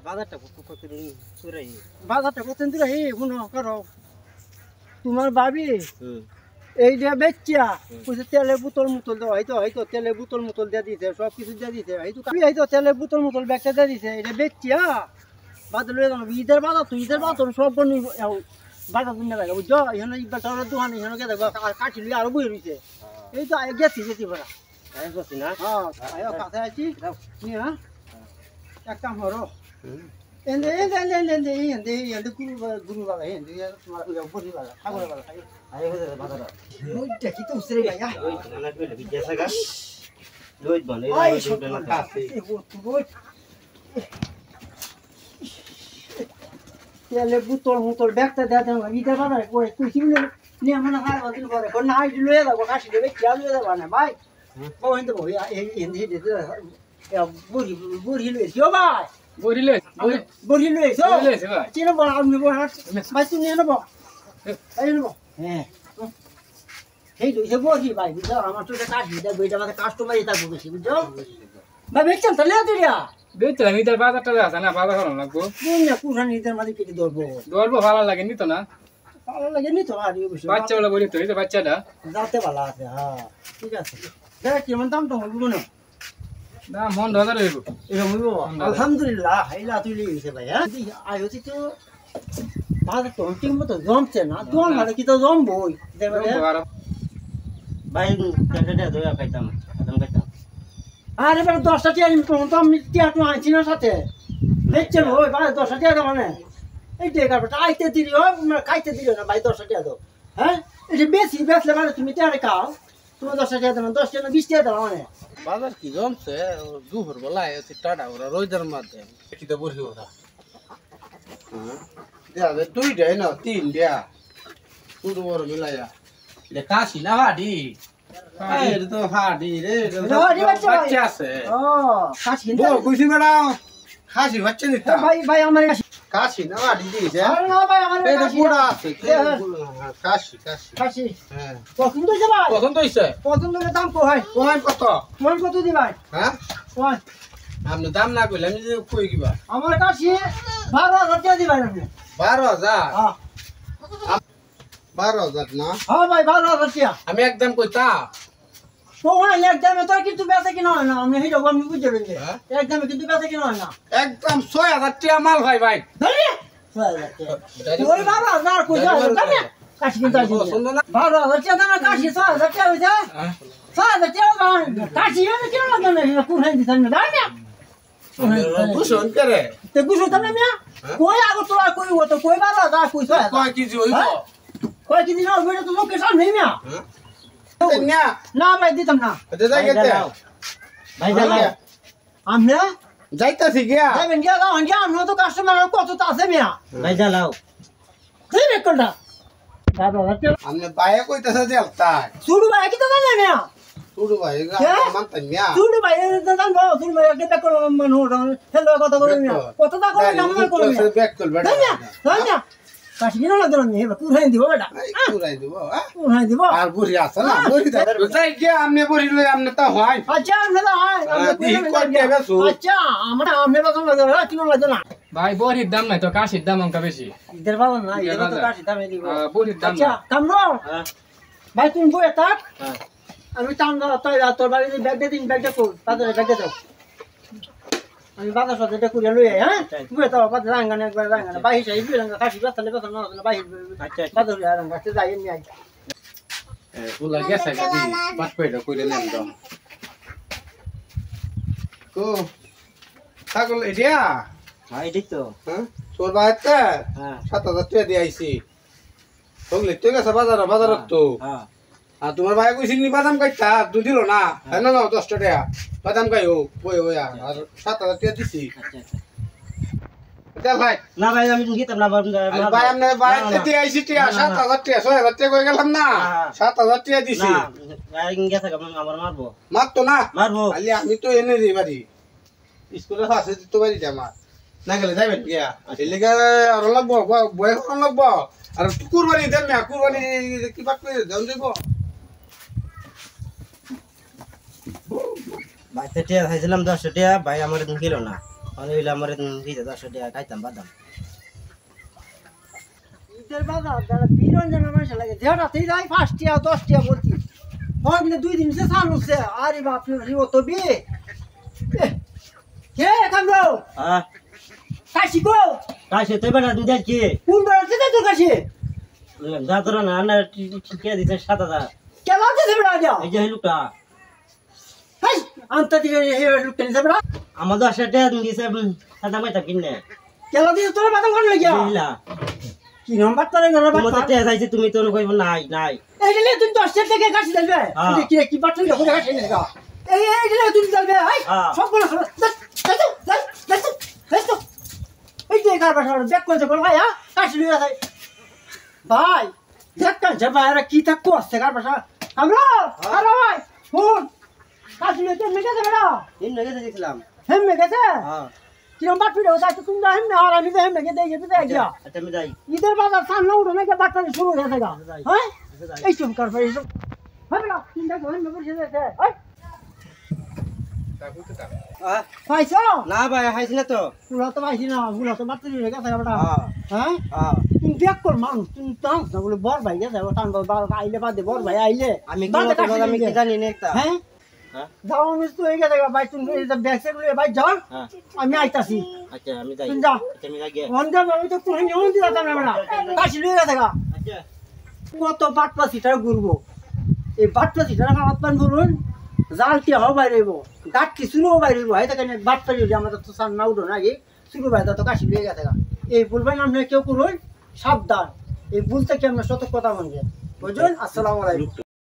বাজারটা কত দূরাই বাজারটা কত দূরাই মনে করো তোমার ভাবি এই যে বেচিয়া কইছে তেলের বোতল মুতল দাও হয়তো তেলের বোতল মুতল দিয়ে দিছে সব কিছু দিয়ে দিছে হয়তো তেলের বোতল মুতল ব্যাগটা দিয়ে দিছে এটা বেচিয়া বাজার লয়ে গেল ঈদের বাজার সব বনি বাজার দিন লাগে বুঝছো এখানে ইবাটার দোকান এখানে কে দেখো আর কাঠি লিয়ে আরো বই রইছে এই তো গেছি বড়া গেছি না হ্যাঁ আয়ো কাছে আছি নি হ্যাঁ এক কাম করো এন্ডে গুরু বাবা এন্ডে তোমার বড়ি বাবা ঠাকুর বাবা আয় হয়ে যাবে বাজার ওই দেখি তো উসরে ভাইয়া ওই না কইলে বিদেশে গা লই বনে এই ছোট না কাছে তেলে বোতল মুতল ব্যাগটা দেয়া দেন ঈদের বাজারে কইছি নিয়ে মানে হার বাদিন করে কোন না আইডি লয়ে যাবো কাশি দেবে খেয়াল লয়ে যাবো না ভাই বই তো বই এই এন্ডে বুড়ি লইছি ও ভাই বুড়ি লইছি ভাই চিনো বড় আমি বড় ভাই তুমি নেব ভাই নেব হ্যাঁ এই লইছে বুড়ি ভাই বুঝছো আমার তো কাশি দেবে বইটা মানে কাস্টমার এটা বেশি বুঝছো ভাই বেচছেন তাহলে দিরা বেচলাম ঈদের বাজারটা আছে না বাজার করানো লাগবো না পুরান ঈদের মাঝে কেটে ধরবো ভালো লাগে নি তো না ভালো লাগে নি তো আর বাচ্চা বলে বলি তো এই তো বাচ্চাটা যাতে ভালো আছে হ্যাঁ ঠিক আছে দেখ কেমন দাম তো হইব না দাম 1000 হইব এটা হইব আলহামদুলিল্লাহ হাইলা তুই লিয়েছে ভাই হ্যাঁ আই হচ্ছে তো বাজার তো ঠিক মতো জমছে না জম মানে কি তো জমবই ভাই কেটে দয়া খাইতাম আরে বেটা 10টা টিয়া তো আমি টিয়া তো আনছি না সাথে দেখছে ভাই ভাই 10টা টিয়া মানে এই টেকা বেটা আইতে দিও খাইতে দিও না ভাই 10টা টিয়া দাও হ্যাঁ এটা বেশি বেচলে মানে তুমি টিয়া খাও তুমি 10টা টিয়া দাও 10 টিয়া 20 টিয়া দাও মানে বাজার কি জমছে দুপুর বেলায় হচ্ছে টাটা ওরা রোদের মধ্যে এটি তো বসে ওরা দেয়া দুইটাই না তিনটা ছোট বড় মিলাইয়া কাশি না হাডি এটা তো হাডি রে বাচ্চা আছে ও কাশি কইছি ম্যাডাম খাসি বাচ্চা নিতা ভাই আমার কাশি না হাডি দিছে আরে না ভাই আমার এটা পুরা আছে কাশি হ্যাঁ পছন্দ হইছে ভাই পছন্দ হইছে পছন্দ হলে দাম কই কত মন কত দি ভাই হ্যাঁ কই আপনি দাম না কইলে আমি যে কই কিবা আমার কাছে 12000 টাকা দি ভাই আপনি 12000 হ্যাঁ 12000 না হ্যাঁ ভাই 12000 টাকা আমি একদম কইতা তো ভাই একদম তো কিন্তু বেচা কিনা হয় না আমি হেডো আমি বুঝতে পারি একদম কিন্তু বেচা কিনা হয় না একদম 6000 টাকা মাল ভাই ভাই ধরে 6000 ওই 12000 কই যায় জানে কাশি কিন্তু আছে পছন্দ না 12000 টাকা না কাশি 6000 টাকা হইছে 6000 টাকা কাশি এনে কেন লাগে না কুরহান দিছেন না জানে বুঝুন করে তে গুছো তানে মিয়া কই আগো তোরা কই ও তো কই 12000 কই 6000 কয় কেজি হইব কই কি দিন হবে তো লোকে সামনে মিয়া না না ভাই দিতাম না এটা যাই গেতে ভাই যাও আমরা যাইতাছি গিয়া যাবেন গিয়া গাও আনজা আমরা তো কাস্টমার কত তো আছে মিয়া ভাই যাও তুই রে কোনটা দাদা রাতে আমনে বাইরে কইতাছে যে তাই শুরু ভাই কি তো জানে মিয়া শুরু ভাই মানতাম মিয়া শুরু ভাই দাদা গো শুরু ভাই কেটা করো মন হলো হেলো কথা বলে মিয়া কত টাকা করে আমরা করো মিয়া ব্যাক কল বেটা জানিয়া কাশি কিনা না দিলাম নি কুরহান দিব বেটা পুরাই দিব কুরহান দিব আর বুড়ি আছে না বুড়ি দা যাই গিয়া আমনে বুড়ি লই আমনে তা হয় আচ্ছা আমরা তো হয় আচ্ছা আমরা আমরা তো লাগে না কিনো লাগে না ভাই বড়ির দাম নাই তো কাশির দাম অঙ্কা বেশি ইদার বাবা না ইদার তো কাশি দামে দিব বড়ির দাম আচ্ছা কামরো ভাই তুমি বই থাক আমি টান দাও তাই তোর বাড়ি ব্যাগ দে তিন ব্যাগটা কর তাদের ব্যাগটা দাও আমি বাজার সাথে এটা করে লই হ্যাঁ বই তো বাজার রাঙ্গানে একবার রাঙ্গানে ভাই হিসাব ইবি রাঙ্গা কাশি বাতালে বাতাল না ভাই আচ্ছা বাজার রাঙ্গা তে যাই নি আই ওলা গেছে গাদি বাট পেড়া কইলে নেন দাও কো ছাগল এডিয়া ভাই ঠিক তো হ্যাঁ তোর বাইতে হ্যাঁ 7000 টাকা দিয়ে আইছি বললে তুই গেছে বাজার তো হ্যাঁ আর তোমার ভাই কইছিস নি বাদাম কাইতা তুই দিল না হ্যাঁ না 10 টাকা বাদাম কাইও ওই আর 7000 টাকা দিছি আচ্ছা দেখ ভাই না ভাই আমি গিতাম না ভাই আমনে ভাই দিয়ে আইছি টিয়া 7000 টাকা 6000 টাকা কই গেলাম না 7000 টাকা দিছি না ভাই গেছে কেমন আবার মারবো মারতো না মারবো খালি আমি তো এনে দিই বাড়ি স্কুলে আছে তো বাড়ি আমার না গেলে যাবেন গিয়া এলিগা আর লাগবো বয় কোন লাগবো আর কুরবানি দেন না কুরবানি কি বাট করে দেন দেব ভাই টিয়া খাইছিলাম 10 টাকা ভাই আমার দিন কিলো না আর হইলে আমার দিতে 10 টাকা খাইতাম বাদাম ঈদের বাজার যারা বিরঞ্জনের মানুষ লাগে যেটাতেই যাই 5 টাকা 10 টাকা বলছি হগলে 2 দিন সে চালুছে আরে বাপ রে ও তো বিয়ে কে কামরো হ্যাঁ কাশি গো কাছে তুই বেটা দুধ কি কোন বেড়াতে তো কাশি যা তোরা না না কে দিছে 7000 কে লাগছে বেড়া যা এই যে লুকটা হাই আনতে দিকে হে লুকতে নিছে বেড়া আমার 10 টাকা দিছে সাদা মাইতা কিনে কে লাগছে তোর বাদাম কোন লাগিয়া বুঝলা কি নাম্বার তোর ঘরে তোমার বাবা টাকা চাইছে তুমি তো কইব নাই নাই এই গেলে তুই 10 টাকা কাশি দেবে কি কি বাটন দেখো কাশি নিছে এই গেলে তুই দেবে হাই সব বড় এই যে কার বাসা দেখ কোন কোন ভাই কাশি নিয়ে যায় ভাই দেখ কান যে ভাই কি তা করছে কার বাসা আমরা আরে ভাই শুন কাশি নিয়ে তুমি গেছে বেড়া তিন টাকা দিছিলাম হেমে গেছে হ্যাঁ কিরম বাটুরে ওটা তুমি হেমে আর আমি হেমে গে দেই যেতে দেই গিয়া আচ্ছা আমি যাই ঈদের বাজার সামনে উঠো নাকি বাটুরে শুরু হয়ে গেছে গা হ্যাঁ এই চুপ কর ভাই সব হবে না তিনটা ঘর মে বসে আছে এই পাইছো না ভাই খাইছি না তো পুরা তো পাইছি না পুরা তো বাটুরে হয়ে গেছে বেটা হ্যাঁ হ্যাঁ তুমি দেখ কর মানুষ তুমি টান না বলে বর ভাই গেছে টান বল আইলে বাদে বর ভাই আইলে আমি কি জানি না একটা হ্যাঁ হ্যাঁ যাও মিস তো হয়ে গেছে ভাই তুমি ব্যাগ সেট লয়ে ভাই যাও হ্যাঁ আমি আইতাছি আচ্ছা আমি যাই তুমি যাও আচ্ছা আমি যাই অন্ধে বাবু তো কোন নিয়ম দিলা তোমরা বেটা কাশি লয়ে গেছে গা আচ্ছা কত বাটপা সিটার ঘুরবো এই বাটপা সিটার আমার পান বলুন জালটি হও বাইরেব গাঠটি শুরুও বাইরেব হয় তাকে বাটপা যদি আমাদের তো সান না উঠো নাকি শুরু বাইরে তো কাশি লয়ে গেছে গা এই বলবেন আপনি কেউ করুন সাবধান এই ভুল থেকে আমরা সতর্কতা মানবেন বুঝুন আসসালামু আলাইকুম